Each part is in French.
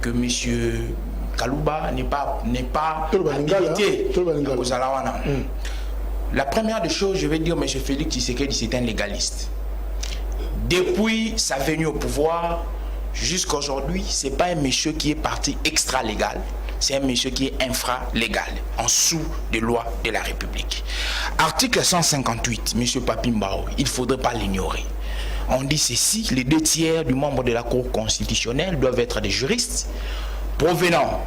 que M. Kalouba n'est pas habilité aux Alawana. La première des choses, je vais dire, M. Félix Tshisekedi, c'est un légaliste. Depuis sa venue au pouvoir jusqu'à aujourd'hui, ce n'est pas un monsieur qui est parti extra-légal, c'est un monsieur qui est infra-légal, en dessous des lois de la République. Article 158, M. Papimbao, il ne faudrait pas l'ignorer. On dit ceci, les 2 tiers du membre de la Cour constitutionnelle doivent être des juristes provenant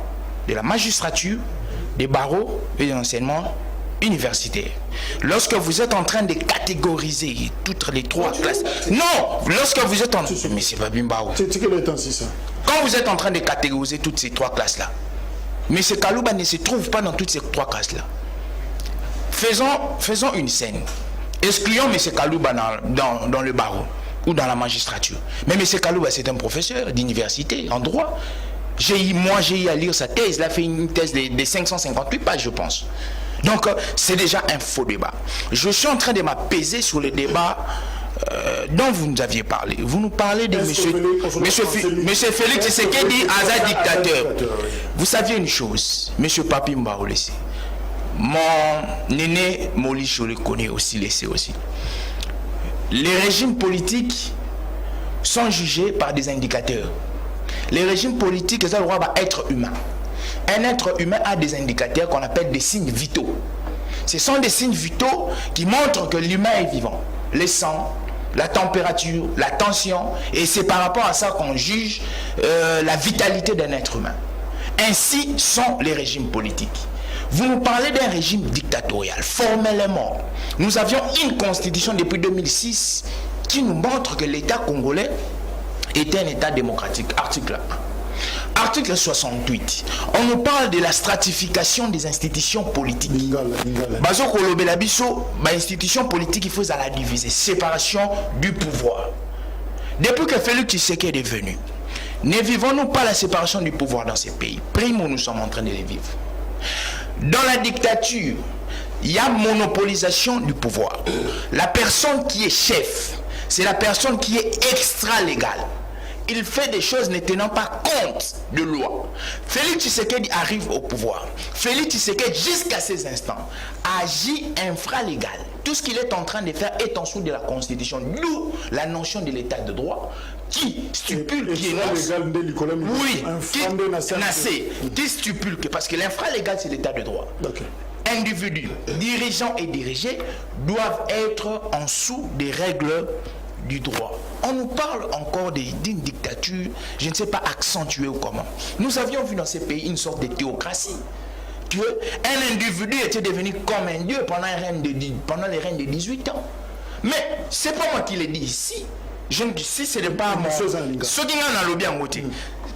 de la magistrature, des barreaux et des enseignements universitaires. Lorsque vous êtes en train de catégoriser toutes les 3 classes... Non, lorsque vous êtes en... Mais c'est pas Bimbao. Quand vous êtes en train de catégoriser toutes ces 3 classes-là, M. Kalouba ne se trouve pas dans toutes ces 3 classes-là. Faisons une scène. Excluons M. Kalouba dans le barreau ou dans la magistrature. Mais M. Kalouba, c'est un professeur d'université en droit. Moi, j'ai eu à lire sa thèse. Il a fait une thèse de 558 pages, je pense. Donc, c'est déjà un faux débat. Je suis en train de m'apaiser sur le débat dont vous nous aviez parlé. Vous nous parlez de M. Félix Tshisekedi, Azad dictateur. Vous saviez une chose, M. Papimba au laissé. Mon aîné Moli, je le connais aussi, laissé aussi. Les régimes politiques sont jugés par des indicateurs. Les régimes politiques, ça le droit va être humain. Un être humain a des indicateurs qu'on appelle des signes vitaux. Ce sont des signes vitaux qui montrent que l'humain est vivant. Le sang, la température, la tension, et c'est par rapport à ça qu'on juge la vitalité d'un être humain. Ainsi sont les régimes politiques. Vous nous parlez d'un régime dictatorial. Formellement, nous avions une constitution depuis 2006 qui nous montre que l'État congolais est un État démocratique. Article 1. Article 68. On nous parle de la stratification des institutions politiques. Bazo kolobela biso, ba institution politique, il faut la diviser. Séparation du pouvoir. Depuis que Félix Tshisekedi est venu, ne vivons-nous pas la séparation du pouvoir dans ces pays? Primo, nous sommes en train de les vivre. Dans la dictature, il y a monopolisation du pouvoir. La personne qui est chef, c'est la personne qui est extra-légale. Il fait des choses ne tenant pas compte de loi. Félix Tshisekedi arrive au pouvoir. Félix Tshisekedi, jusqu'à ces instants, agit infra-légal. Tout ce qu'il est en train de faire est en dessous de la Constitution. D'où la notion de l'état de droit qui stipule, qui stipule que, parce que l'infra-légal, c'est l'état de droit. Okay. Individus, dirigeants et dirigés doivent être en dessous des règles du droit. On nous parle encore d'une dictature, je ne sais pas accentuée ou comment. Nous avions vu dans ces pays une sorte de théocratie. Un individu était devenu comme un dieu pendant les règnes de 18 ans. Mais c'est pas moi qui l'ai dit ici. Je ne dis si ce n'est pas mon... Ce qui en a le bien côté.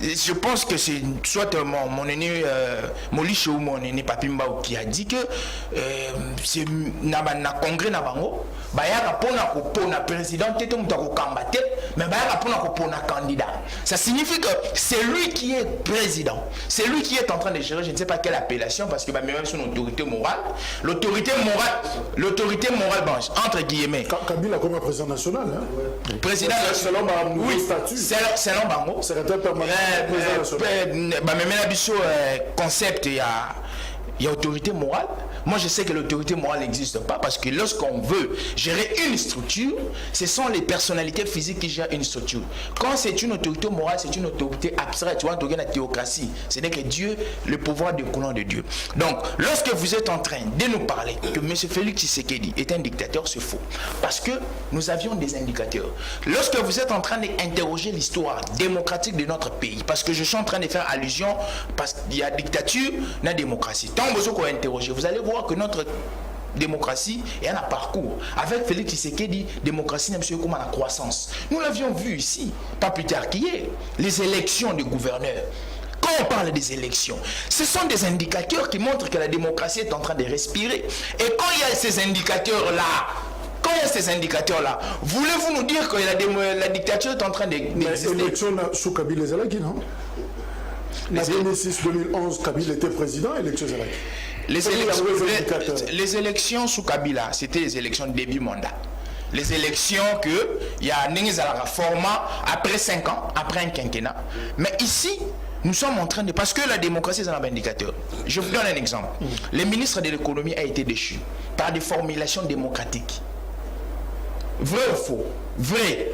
Je pense que c'est soit mon aîné Moliche ou mon aîné Papimba qui a dit que c'est na congrès na bango bayaka pona président tete mutako kambate mais bayaka pona candidat. Ça signifie que c'est lui qui est président, c'est lui qui est en train de gérer, je ne sais pas quelle appellation, parce que même son autorité morale, l'autorité morale entre guillemets. Kabila comme président national, hein? Président selon oui, statut. Selon bango. Secrétaire permanent. Concept, il y a autorité morale. Moi, je sais que l'autorité morale n'existe pas parce que lorsqu'on veut gérer une structure, ce sont les personnalités physiques qui gèrent une structure. Quand c'est une autorité morale, c'est une autorité abstraite. Tu vois, la théocratie, ce n'est que Dieu, le pouvoir découlant de Dieu. Donc, lorsque vous êtes en train de nous parler que M. Félix Tshisekedi est un dictateur, c'est faux. Parce que nous avions des indicateurs. Lorsque vous êtes en train d'interroger l'histoire démocratique de notre pays, parce que je suis en train de faire allusion, parce qu'il y a dictature, il y a démocratie. Tant que vous interrogez, vous allez voir que notre démocratie est un parcours. Avec Félix Tshisekedi, démocratie n'a pas la croissance. Nous l'avions vu ici, pas plus tard qu'hier, les élections de gouverneurs. Quand on parle des élections, ce sont des indicateurs qui montrent que la démocratie est en train de respirer. Et quand il y a ces indicateurs-là, voulez-vous nous dire que la dictature est en train d'exister? Les élections sous Kabila Zalaki, non? En 2006-2011, Kabila était président, élections Zalaki. Les élections sous Kabila, c'était les élections de début mandat. Les élections il y a un format après 5 ans, après un quinquennat. Mais ici, Nous sommes en train de... Parce que la démocratie, c'est un indicateur. Je vous donne un exemple. Le ministre de l'économie a été déchu par des formulations démocratiques. Vrai ou faux? Vrai.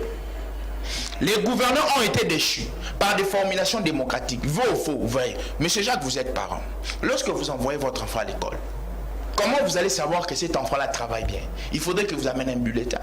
Les gouverneurs ont été déchus par des formulations démocratiques. Vrai ou faux? Vrai. Monsieur Jacques, vous êtes parent. Lorsque vous envoyez votre enfant à l'école, comment vous allez savoir que cet enfant-là travaille bien? Il faudrait que vous amènez un bulletin.